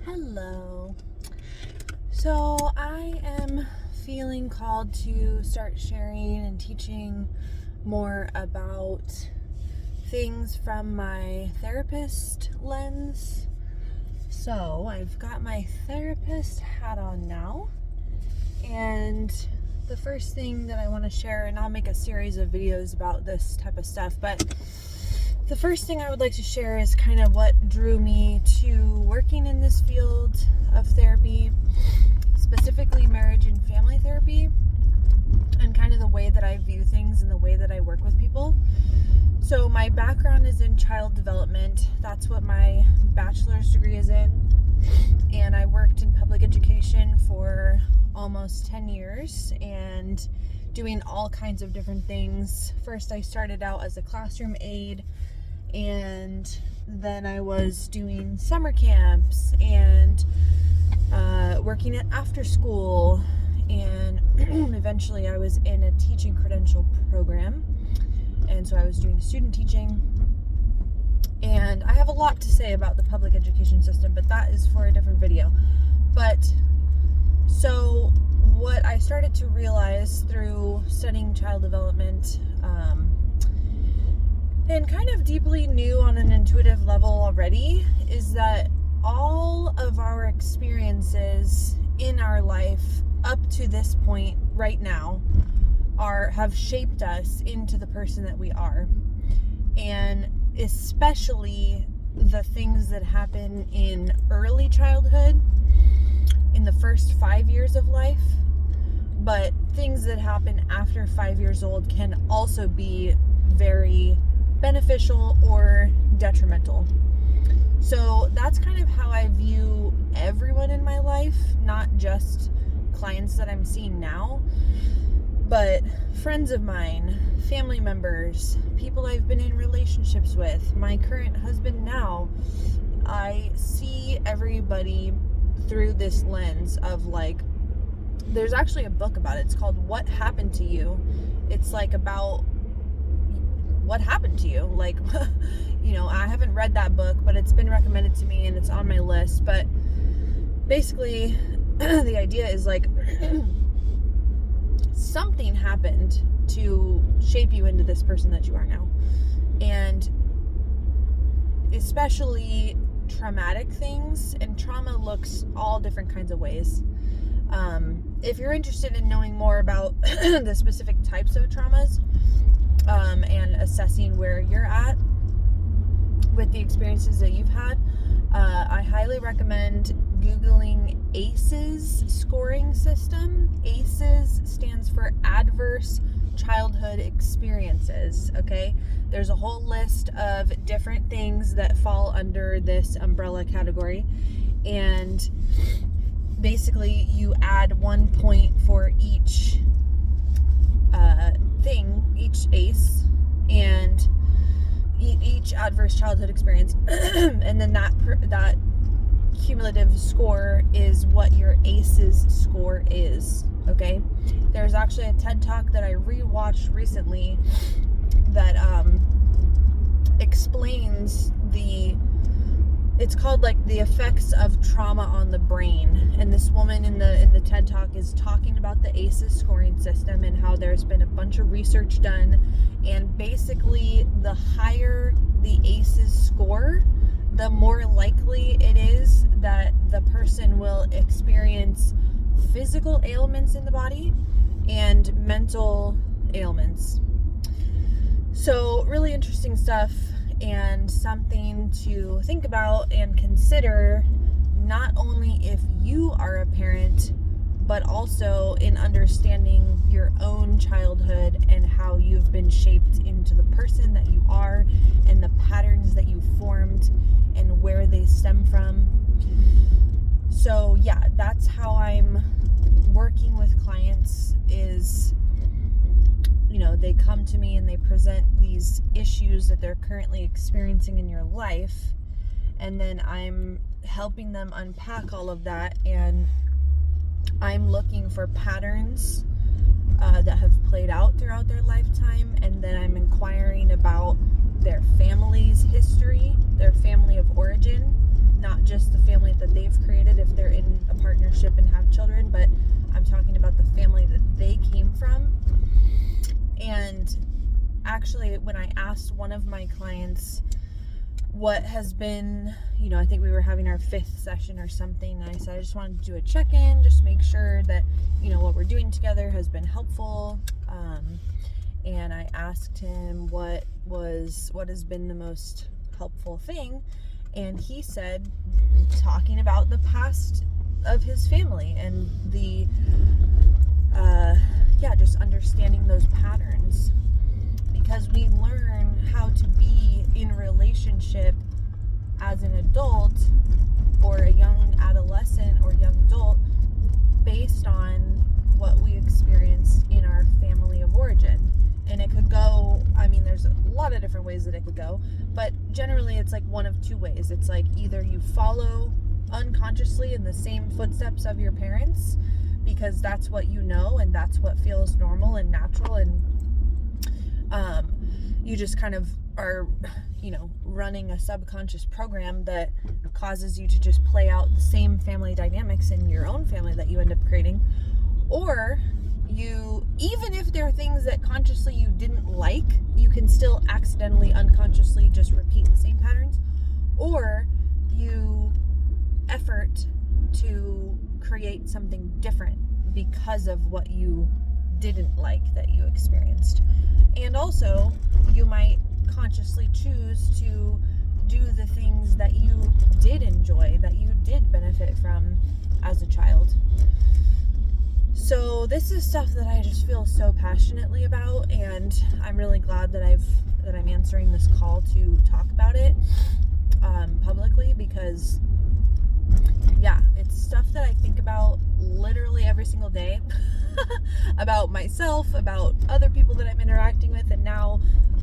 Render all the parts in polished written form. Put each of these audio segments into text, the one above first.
Hello. So I am feeling called to start sharing and teaching more about things from my therapist lens. So I've got my therapist hat on now, and the first thing that I want to share, and I'll make a series of videos about this type of stuff, but the first thing I would like to share is kind of what drew me to working in this field of therapy, specifically marriage and family therapy, and kind of the way that I view things and the way that I work with people. So my background is in child development. That's what my bachelor's degree is in. And I worked in public education for almost 10 years and doing all kinds of different things. First, I started out as a classroom aide, and then I was doing summer camps and working at after school, and eventually I was in a teaching credential program, and so I was doing student teaching. And I have a lot to say about the public education system, but that is for a different video. But so what I started to realize through studying child development, and kind of deeply knew on an intuitive level already, is that all of our experiences in our life up to this point right now have shaped us into the person that we are. And especially the things that happen in early childhood, in the first 5 years of life, but things that happen after 5 years old can also be very beneficial or detrimental. So that's kind of how I view everyone in my life, not just clients that I'm seeing now, but friends of mine, family members, people I've been in relationships with, my current husband now. I see everybody through this lens of, like, there's actually a book about it. It's called What Happened to You. It's like about what happened to you. Like, I haven't read that book, but it's been recommended to me and it's on my list. But basically, the idea is like, something happened to shape you into this person that you are now. And especially traumatic things, and trauma looks all different kinds of ways. If you're interested in knowing more about the specific types of traumas, and assessing where you're at with the experiences that you've had, I highly recommend Googling ACEs scoring system. ACEs stands for Adverse Childhood Experiences, okay? There's a whole list of different things that fall under this umbrella category, and basically you add 1 point for each each ACE, and each adverse childhood experience, and then that cumulative score is what your ACEs score is, okay? There's actually a TED Talk that I rewatched recently that explains it's called like the effects of trauma on the brain, and this woman in the TED Talk is talking about the ACEs scoring system and how there's been a bunch of research done, and basically the higher the ACEs score, the more likely it is that the person will experience physical ailments in the body and mental ailments. So really interesting stuff, and something to think about and consider, not only if you are a parent, but also in understanding your own childhood and how you've been shaped into the person that you are, and the patterns that you formed and where they stem from. So yeah, that's how I'm working with clients, is they come to me and they present these issues that they're currently experiencing in your life, and then I'm helping them unpack all of that, and I'm looking for patterns that have played out throughout their lifetime, and then I'm inquiring about their family's history, their family of origin, not just the family that they they've created if they're in a partnership and have children, but I'm talking about the family that they came from. And actually, when I asked one of my clients what has been, I think we were having our 5th session or something, and I said I just wanted to do a check-in, just make sure that what we're doing together has been helpful. And I asked him what has been the most helpful thing, and he said talking about the past of his family and the just understanding those patterns, because we learn how to be in relationship as an adult or a young adolescent or young adult based on what we experienced in our family of origin. And it could go, there's a lot of different ways that it could go, but generally it's like one of two ways. It's like either you follow unconsciously in the same footsteps of your parents because that's what you know and that's what feels normal and natural, and you just kind of are, running a subconscious program that causes you to just play out the same family dynamics in your own family that you end up creating. Or you, even if there are things that consciously you didn't like, you can still accidentally, unconsciously just repeat the same patterns. Or you effort to create something different because of what you didn't like that you experienced. And also, you might consciously choose to do the things that you did enjoy, that you did benefit from as a child. So this is stuff that I just feel so passionately about, and I'm really glad that I'm answering this call to talk about it publicly, because it's stuff that I think about literally every single day about myself, about other people that I'm interacting with, and now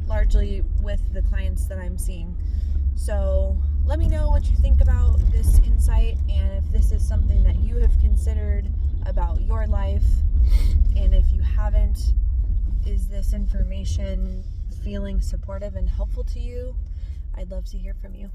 largely with the clients that I'm seeing. So let me know what you think about this insight, and if this is something that you have considered about your life, and if you haven't, is this information feeling supportive and helpful to you? I'd love to hear from you.